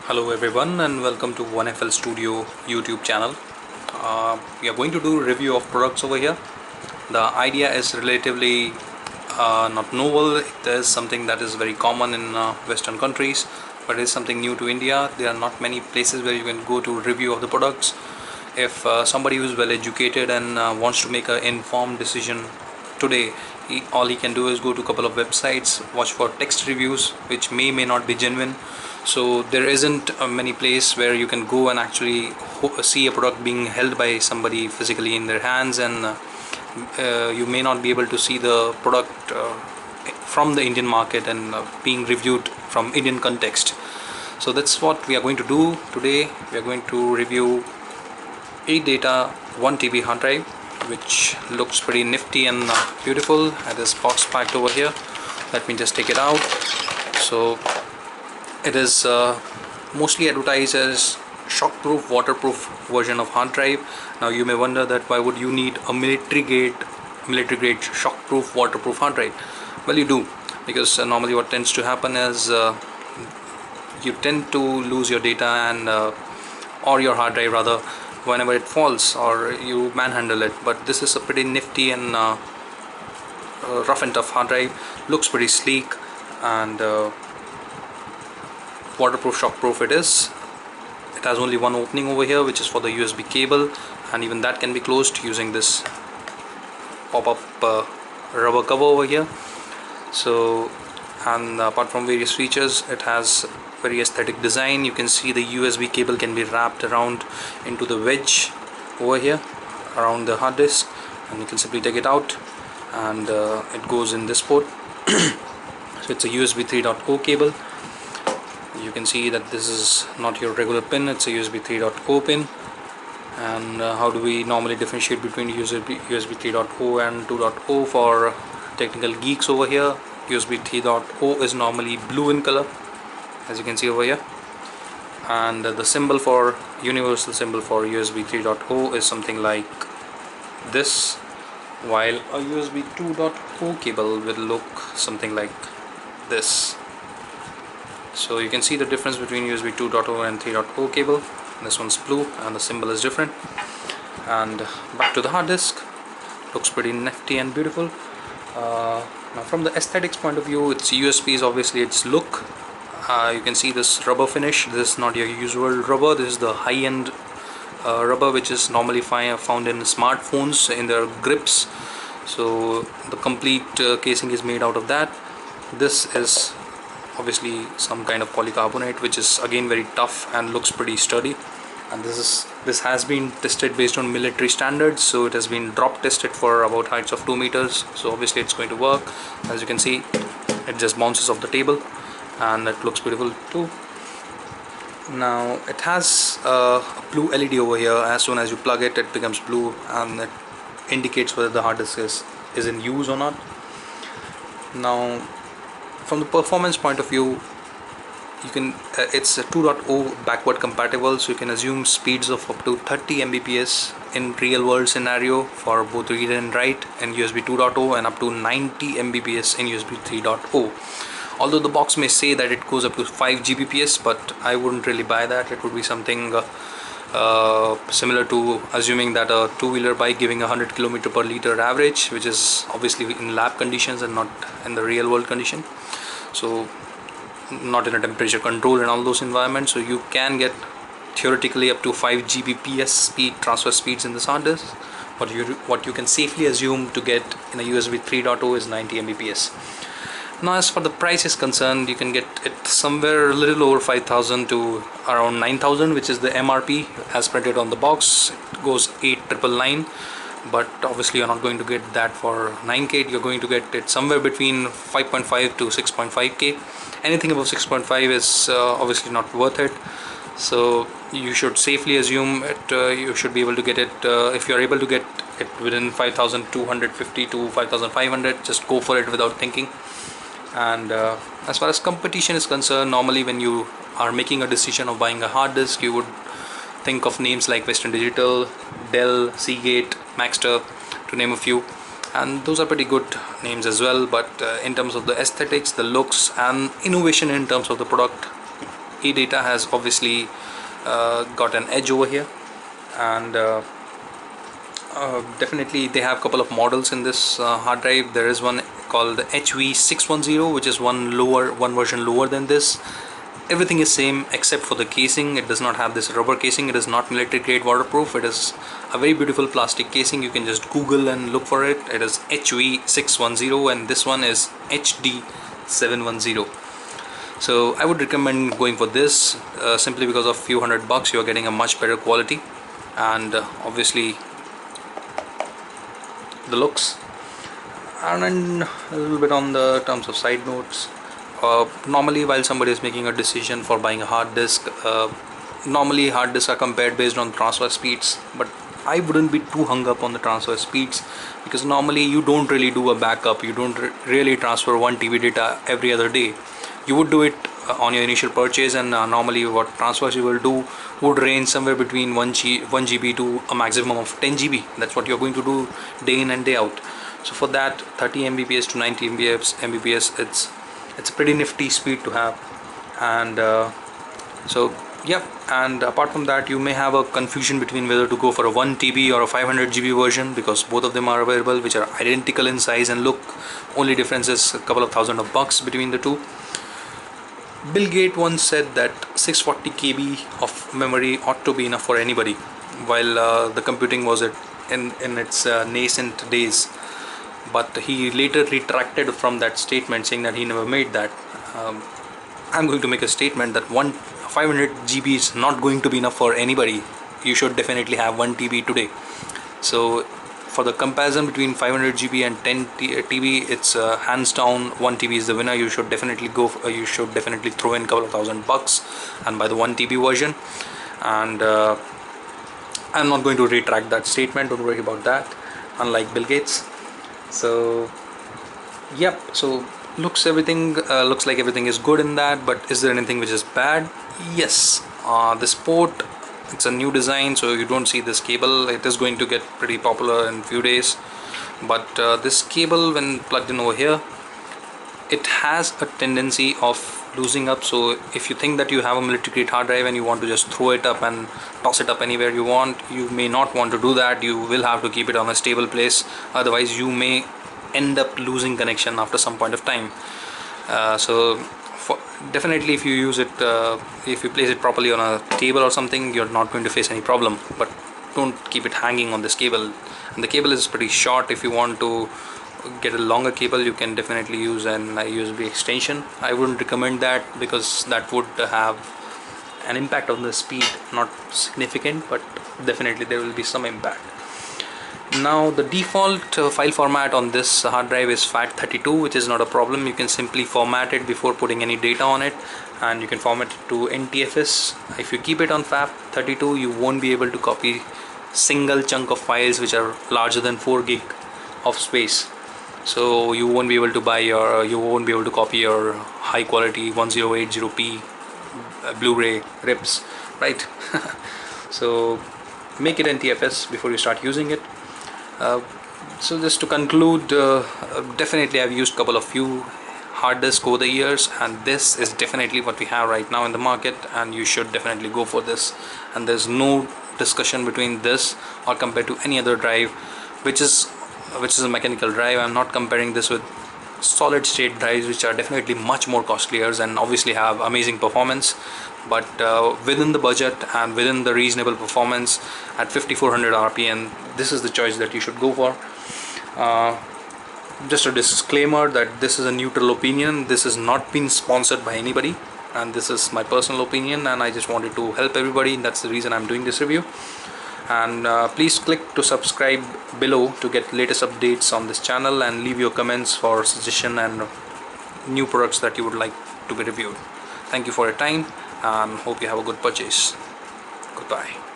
Hello everyone and welcome to 1FL Studio YouTube channel. We are going to do a review of products over here. The idea is relatively not novel. It is something that is very common in Western countries, but it is something new to India. There are not many places where you can go to review of the products. If somebody who is well educated and wants to make an informed decision today, all he can do is go to a couple of websites, watch for text reviews which may not be genuine. So there isn't many place where you can go and actually see a product being held by somebody physically in their hands, and you may not be able to see the product from the Indian market and being reviewed from Indian context. So that's what we are going to do today. We are going to review Adata 1 TB hard drive, which looks pretty nifty and beautiful. It is box packed over here. Let me just take it out. So it is mostly advertised as shockproof, waterproof version of hard drive. Now you may wonder that why would you need a military grade shockproof, waterproof hard drive? Well, you do, because normally what tends to happen is you tend to lose your data and or your hard drive rather, whenever it falls or you manhandle it. But this is a pretty nifty and rough and tough hard drive. Looks pretty sleek and waterproof, shockproof it is. It has only one opening over here, which is for the USB cable, and even that can be closed using this pop-up rubber cover over here. So, and apart from various features, it has very aesthetic design. You can see the USB cable can be wrapped around into the wedge over here around the hard disk, and you can simply take it out and it goes in this port. So it's a USB 3.0 cable. You can see that this is not your regular pin, it's a USB 3.0 pin. And how do we normally differentiate between USB 3.0 and 2.0 for technical geeks over here? USB 3.0 is normally blue in color, as you can see over here, and the symbol for universal symbol for USB 3.0 is something like this, while a USB 2.0 cable will look something like this. So you can see the difference between USB 2.0 and 3.0 cable. This one's blue and the symbol is different. And back to the hard disk. Looks pretty nifty and beautiful. Now from the aesthetics point of view, its USP is obviously its look. You can see this rubber finish. This is not your usual rubber. This is the high-end rubber which is normally found in smartphones in their grips. So the complete casing is made out of that. This is obviously some kind of polycarbonate, which is again very tough and looks pretty sturdy. And this has been tested based on military standards, so it has been drop tested for about heights of 2 meters. So obviously it's going to work. As you can see, it just bounces off the table and it looks beautiful too. Now it has a blue LED over here. As soon as you plug it, it becomes blue and it indicates whether the hard disk is in use or not. Now from the performance point of view, you can it's a 2.0 backward compatible, so you can assume speeds of up to 30 Mbps in real world scenario for both read and write in USB 2.0, and up to 90 Mbps in USB 3.0. Although the box may say that it goes up to 5 Gbps, but I wouldn't really buy that. It would be something similar to assuming that a two-wheeler bike giving 100 km per liter average, which is obviously in lab conditions and not in the real world condition. So not in a temperature control and all those environments. So you can get theoretically up to 5 Gbps speed transfer speeds in this hard disk. What you can safely assume to get in a USB 3.0 is 90 Mbps. Now as for the price is concerned, you can get it somewhere a little over 5,000 to around 9,000, which is the MRP as printed on the box. It goes 8,999, but obviously you're not going to get that for 9K. You're going to get it somewhere between 5.5 to 6.5K. Anything above 6.5 is obviously not worth it. So you should safely assume it. You should be able to get it if you're able to get it within 5,250 to 5,500. Just go for it without thinking. And as far as competition is concerned, normally when you are making a decision of buying a hard disk, you would think of names like Western Digital, Dell, Seagate, Maxter, to name a few, and those are pretty good names as well. But in terms of the aesthetics, the looks and innovation in terms of the product, Adata has obviously got an edge over here, and definitely they have a couple of models in this hard drive. There is one called HV610, which is one version lower than this. Everything is same except for the casing. It does not have this rubber casing. It is not military grade waterproof. It is a very beautiful plastic casing. You can just Google and look for it. It is HV610, and this one is HD710. So I would recommend going for this simply because of few $100 you are getting a much better quality, and obviously the looks. And then a little bit on the terms of side notes. Normally while somebody is making a decision for buying a hard disk, normally hard disks are compared based on transfer speeds, but I wouldn't be too hung up on the transfer speeds, because normally you don't really do a backup. You don't really transfer 1 TB data every other day. You would do it on your initial purchase, and normally what transfers you will do would range somewhere between 1 GB to a maximum of 10 GB. That's what you're going to do day in and day out. So for that 30 Mbps to 90 Mbps, it's a pretty nifty speed to have. And so yeah, and apart from that, you may have a confusion between whether to go for a 1 TB or a 500 GB version, because both of them are available, which are identical in size and look. Only difference is a couple of thousand of bucks between the two. Bill Gates once said that 640 KB of memory ought to be enough for anybody, while the computing was in its nascent days. But he later retracted from that statement, saying that he never made that. I'm going to make a statement that 500 GB is not going to be enough for anybody. You should definitely have 1 TB today. So for the comparison between 500 GB and 10 TB, it's hands down 1 TB is the winner. You should definitely go. You should definitely throw in a couple of $1,000 and buy the 1 TB version. And I'm not going to retract that statement. Don't worry about that. Unlike Bill Gates. So yep. So looks like everything is good in that. But is there anything which is bad? Yes. This port, it's a new design, so you don't see this cable. It is going to get pretty popular in few days, but this cable, when plugged in over here, it has a tendency of losing up. So if you think that you have a military grade hard drive and you want to just throw it up and toss it up anywhere you want, you may not want to do that. You will have to keep it on a stable place, otherwise you may end up losing connection after some point of time. So definitely if you use it, if you place it properly on a table or something, you're not going to face any problem. But don't keep it hanging on this cable, and the cable is pretty short. If you want to get a longer cable, you can definitely use an USB extension. I wouldn't recommend that, because that would have an impact on the speed. Not significant, but definitely there will be some impact. Now the default file format on this hard drive is FAT32, which is not a problem. You can simply format it before putting any data on it, and you can format it to NTFS. If you keep it on FAT32, you won't be able to copy single chunk of files which are larger than 4 gig of space. So you won't be able to copy your high quality 1080p Blu-ray rips, right? So make it NTFS before you start using it. So just to conclude, definitely I've used a few hard disks over the years, and this is definitely what we have right now in the market, and you should definitely go for this. And there's no discussion between this or compared to any other drive which is a mechanical drive. I'm not comparing this with solid state drives, which are definitely much more costlier and obviously have amazing performance, but within the budget and within the reasonable performance at 5400 RPM, this is the choice that you should go for. Just a disclaimer that this is a neutral opinion. This has not been sponsored by anybody, and this is my personal opinion, and I just wanted to help everybody. That's the reason I'm doing this review. And please click to subscribe below to get latest updates on this channel, and leave your comments for suggestion and new products that you would like to be reviewed. Thank you for your time, and hope you have a good purchase. Goodbye.